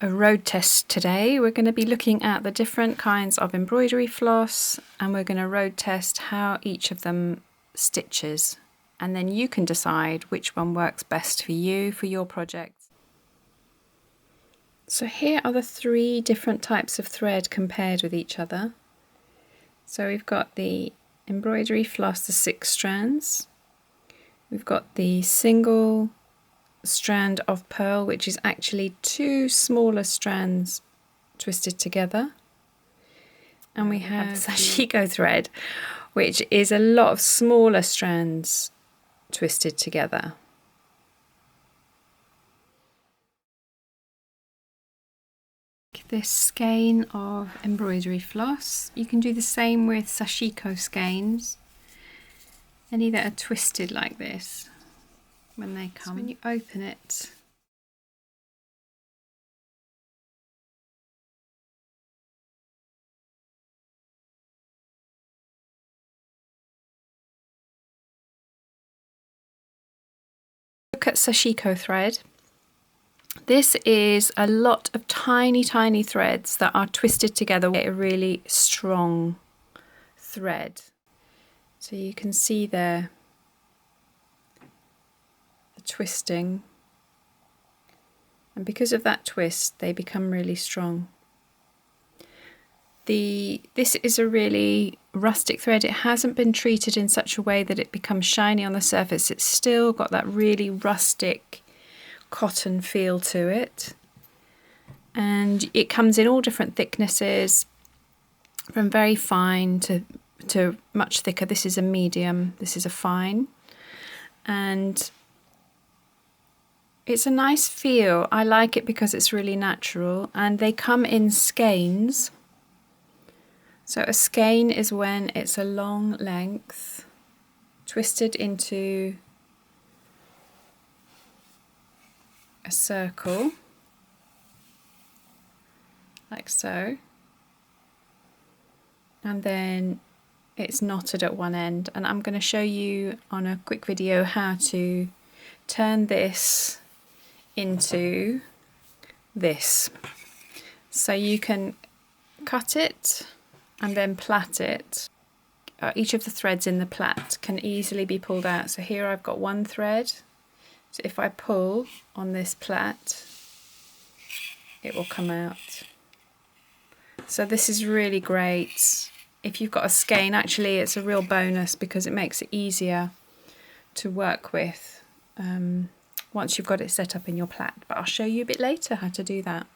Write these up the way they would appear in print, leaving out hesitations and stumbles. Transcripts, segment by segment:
a road test today. We're going to be looking at the different kinds of embroidery floss, and we're going to road test how each of them stitches, and then you can decide which one works best for you for your project. So here are the 3 different types of thread compared with each other. So we've got the embroidery floss, the 6 strands. We've got the single strand of pearl, which is actually 2 smaller strands twisted together. And we have the SASHIKO thread, which is a lot of smaller strands twisted together. This skein of embroidery floss. You can do the same with SASHIKO skeins. Any that are twisted like this when they come. So when you open it, look at SASHIKO thread. This is a lot of tiny threads that are twisted together with a really strong thread. So you can see there the twisting, and because of that twist they become really strong. This is a really rustic thread. It hasn't been treated in such a way that it becomes shiny on the surface. It's still got that really rustic cotton feel to it, and it comes in all different thicknesses, from very fine to much thicker. This is a medium, this is a fine, and it's a nice feel. I like it because it's really natural, and they come in skeins. So a skein is when it's a long length twisted into a circle, like so, and then it's knotted at one end. And I'm going to show you on a quick video how to turn this into this. So you can cut it and then plait it. Each of the threads in the plait can easily be pulled out. So here I've got one thread. So if I pull on this plait, it will come out. So this is really great. If you've got a skein, actually it's a real bonus because it makes it easier to work with once you've got it set up in your plait. But I'll show you a bit later how to do that.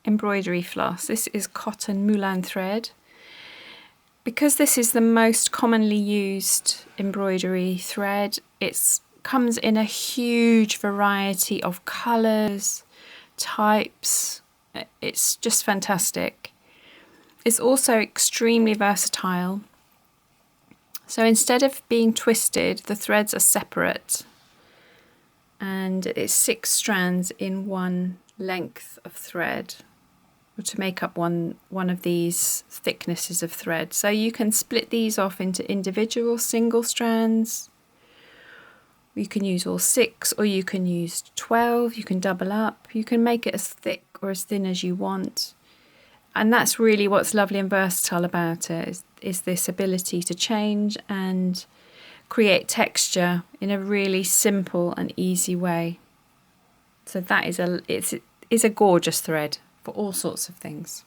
Embroidery floss. This is cotton moulin thread. Because this is the most commonly used embroidery thread, it comes in a huge variety of colours, types. It's just fantastic. It's also extremely versatile. So instead of being twisted, the threads are separate, and it's 6 strands in one length of thread to make up one of these thicknesses of thread. So you can split these off into individual single strands. You can use all 6, or you can use 12. You can double up. You can make it as thick or as thin as you want. And that's really what's lovely and versatile about it, is this ability to change and create texture in a really simple and easy way. So that is a gorgeous thread for all sorts of things.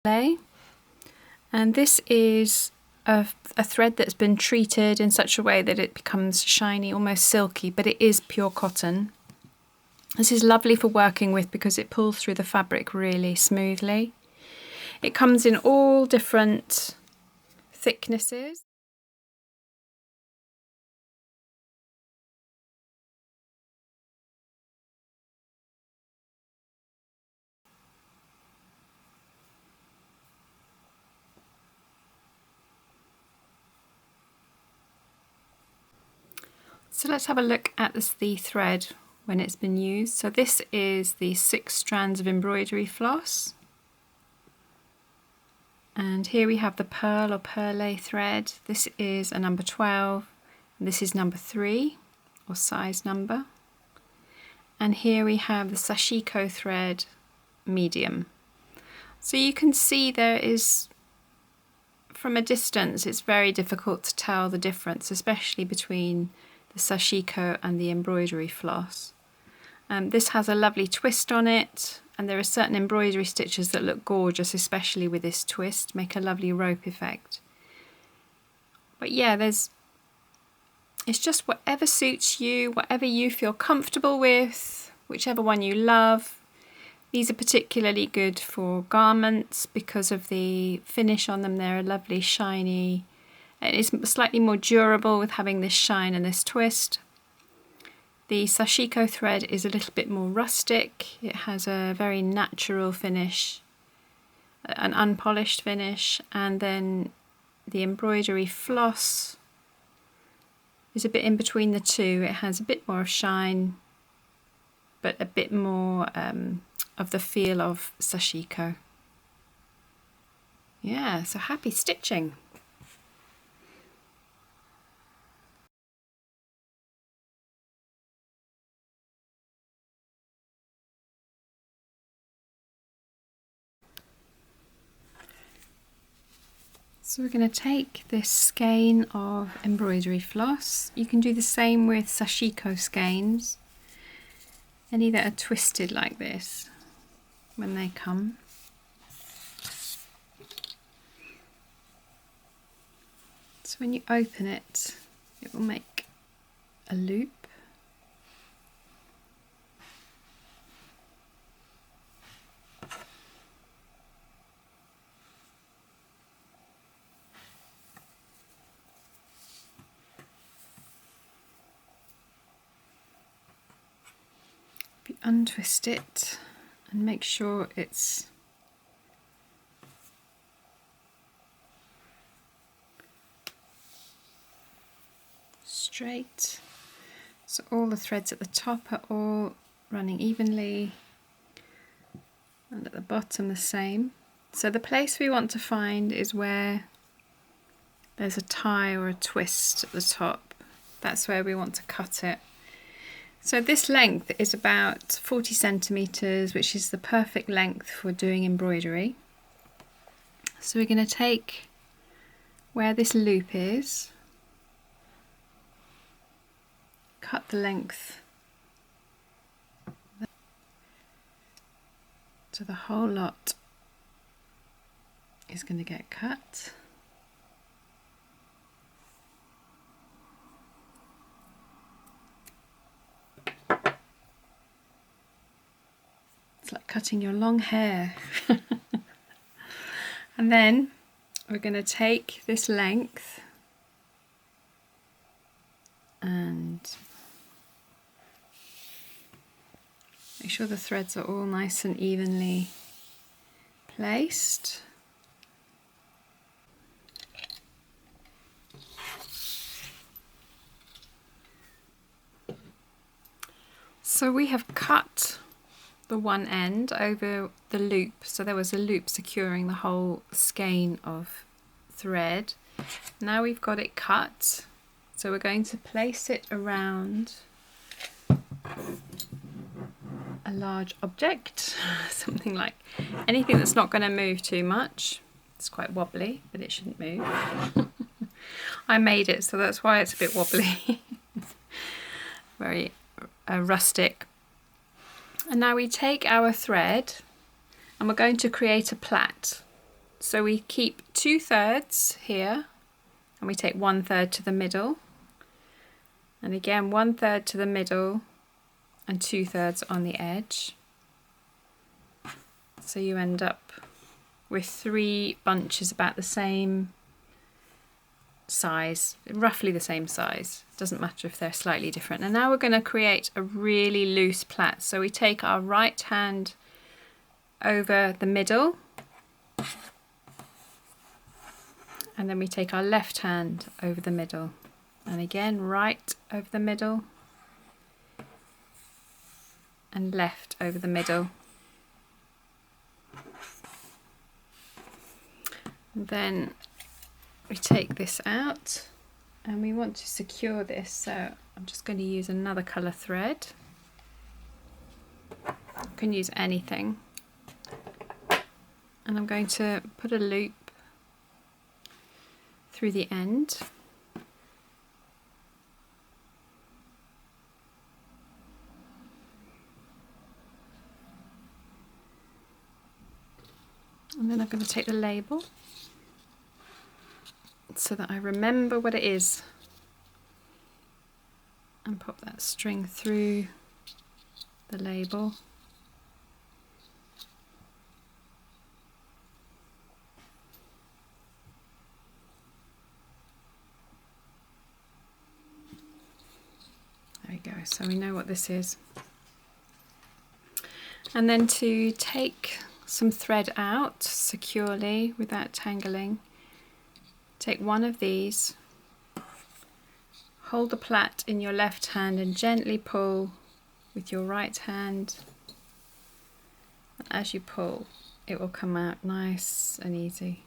And this is a thread that's been treated in such a way that it becomes shiny, almost silky, but it is pure cotton. This is lovely for working with because it pulls through the fabric really smoothly. It comes in all different thicknesses. So let's have a look at the thread when it's been used. So this is the 6 strands of embroidery floss. And here we have the pearl or perle thread. This is a number 12, and this is number 3, or size number. And here we have the Sashiko thread, medium. So you can see there is, from a distance, it's very difficult to tell the difference, especially between the Sashiko and the embroidery floss. This has a lovely twist on it, and there are certain embroidery stitches that look gorgeous, especially with this twist, make a lovely rope effect. But yeah, it's just whatever suits you, whatever you feel comfortable with, whichever one you love. These are particularly good for garments because of the finish on them. They're a lovely shiny. It's slightly more durable with having this shine and this twist. The Sashiko thread is a little bit more rustic. It has a very natural finish, an unpolished finish, and then the embroidery floss is a bit in between the two. It has a bit more of shine, but a bit more of the feel of Sashiko. Yeah, so happy stitching. So we're going to take this skein of embroidery floss. You can do the same with Sashiko skeins, any that are twisted like this when they come. So when you open it, it will make a loop. Untwist it and make sure it's straight. So all the threads at the top are all running evenly, and at the bottom the same. So the place we want to find is where there's a tie or a twist at the top. That's where we want to cut it. So this length is about 40 centimeters, which is the perfect length for doing embroidery. So we're going to take where this loop is, cut the length so the whole lot is going to get cut. It's like cutting your long hair. And then we're going to take this length and make sure the threads are all nice and evenly placed. So we have cut the one end over the loop, so there was a loop securing the whole skein of thread. Now we've got it cut, so we're going to place it around a large object, something like anything that's not going to move too much. It's quite wobbly, but it shouldn't move. I made it, so that's why it's a bit wobbly. Very rustic. And now we take our thread and we're going to create a plait. So we keep 2/3 here and we take 1/3 to the middle, and again 1/3 to the middle and 2/3 on the edge. So you end up with 3 bunches about the same size, roughly the same size. Doesn't matter if they're slightly different. And now we're going to create a really loose plait. So we take our right hand over the middle, and then we take our left hand over the middle. And again, right over the middle and left over the middle. And then we take this out and we want to secure this, so I'm just going to use another colour thread. You can use anything. And I'm going to put a loop through the end. And then I'm going to take the label so that I remember what it is and pop that string through the label. There we go, so we know what this is. And then to take some thread out securely without tangling, take one of these, hold the plait in your left hand and gently pull with your right hand. And as you pull, it will come out nice and easy.